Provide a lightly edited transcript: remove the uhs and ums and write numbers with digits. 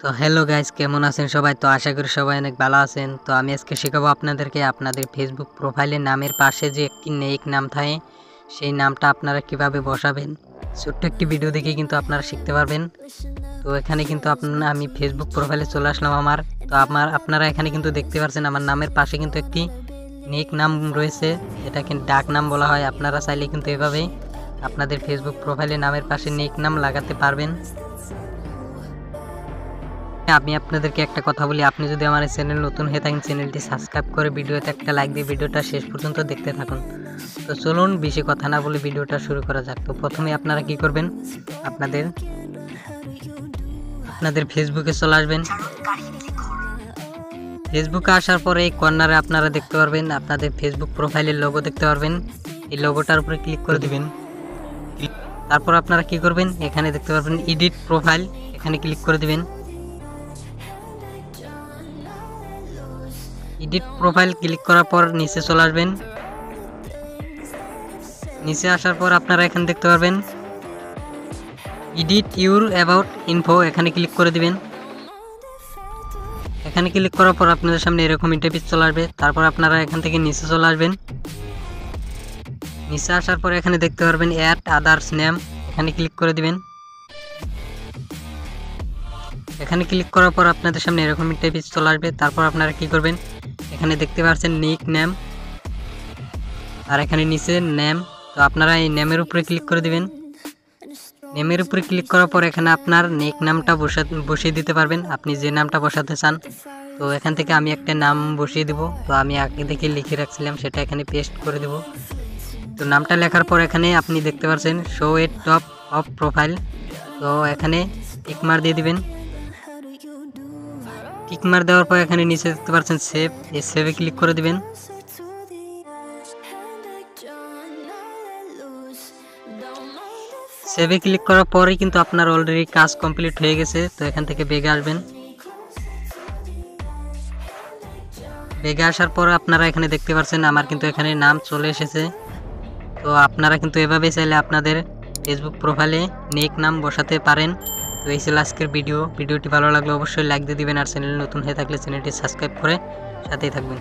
তো hello guys, কেমন আছেন সবাই? তো আশা করি সবাই অনেক ভালো আছেন। তো আমি আজকে শেখাবো আপনাদেরকে আপনাদের ফেসবুক প্রোফাইলে নামের পাশে যে একটি নেক নাম থাকে সেই নামটা আপনারা কিভাবে বসাবেন। ছোট্ট একটি ভিডিও দেখে কিন্তু আপনারা শিখতে পারবেন। তো এখানে কিন্তু আমি ফেসবুক প্রোফাইলে চলে আসলাম আমার। তো আপনারা এখানে কিন্তু দেখতে পাচ্ছেন আমার নামের পাশে কিন্তু একটি নেক নাম রয়েছে, এটাকে ডাক নাম বলা হয়। আপনারা চাইলে কিন্তু এভাবে আপনাদের ফেসবুক প্রোফাইলে নামের পাশে নেক নাম লাগাতে পারবেন। আমি আপনাদেরকে একটা কথা বলি, আপনি যদি আমার চ্যানেল নতুন হয়ে থাকেন চ্যানেলটি সাবস্ক্রাইব করে ভিডিওতে একটা লাইক দিয়ে ভিডিওটা শেষ পর্যন্ত দেখতে থাকুন। তো চলুন বেশি কথা না বলে ভিডিওটা শুরু করা যাক। তো প্রথমে আপনারা কি করবেন, আপনাদের ফেসবুকে চলে আসবেন। ফেসবুকে আসার পরে এই কর্নারে আপনারা দেখতে পারবেন আপনাদের ফেসবুক প্রোফাইলের লোগো দেখতে পারবেন। এই লোগোটার উপরে ক্লিক করে দিবেন। তারপর আপনারা কি করবেন, এখানে দেখতে পারবেন এডিট প্রোফাইল, এখানে ক্লিক করে দিবেন। এডিট প্রোফাইল ক্লিক করার পর নিচে চলে আসবেন। নিচে আসার পর আপনারা এখানে দেখতে পারবেন এডিট ইউর অ্যাবাউট ইনফো, এখানে ক্লিক করে দিবেন। এখানে ক্লিক করার পর আপনাদের সামনে এরকম ইন্টারফেস চলে আসবে। তারপর আপনারা এখান থেকে নিচে চলে আসবেন। নিচে আসার পর এখানে দেখতে পারবেন অ্যাড আদার্স নেম, এখানে ক্লিক করে দিবেন। এখানে ক্লিক করার পর আপনাদের সামনে এরকম ইন্টারফেস চলে আসবে। তারপর আপনারা কি করবেন, এখানে দেখতে পাচ্ছেন নিক নেম আর এখানে নিচে নেম। তো আপনারা এই নেমের উপরে ক্লিক করে দিবেন। নেমের উপরে ক্লিক করার পর এখানে আপনার নেক নামটা বসিয়ে দিতে পারবেন, আপনি যে নামটা বসাতে চান। তো এখান থেকে আমি একটা নাম বসিয়ে দিব। তো আমি আগে থেকে লিখে রাখছিলাম, সেটা এখানে পেস্ট করে দেব। তো নামটা লেখার পর এখানে আপনি দেখতে পাচ্ছেন show at top of profile. তো এখানে টিকমার দিয়ে দিবেন। টিকমার দেওয়ার পর এখানে নিচে দেখতে পাচ্ছেন সেভ, এই সেভে ক্লিক করে দিবেন। সেভে ক্লিক করার পরেই কিন্তু আপনার অলরেডি কাজ কমপ্লিট হয়ে গেছে। তো এখান থেকে বেগে আসবেন। বেগে আসার পর আপনারা এখানে দেখতে পাচ্ছেন আমার কিন্তু এখানে নাম চলে এসেছে। তো আপনারা কিন্তু এভাবে চাইলে আপনাদের ফেসবুক প্রোফাইলে নেক নাম বসাতে পারেন। তো এই ছিল আজকের ভিডিওটি ভালো লাগলে অবশ্যই লাইক দিয়ে দিবেন, আর চ্যানেল নতুন হয়ে থাকলে চ্যানেলটি সাবস্ক্রাইব করে সাথেই থাকবেন।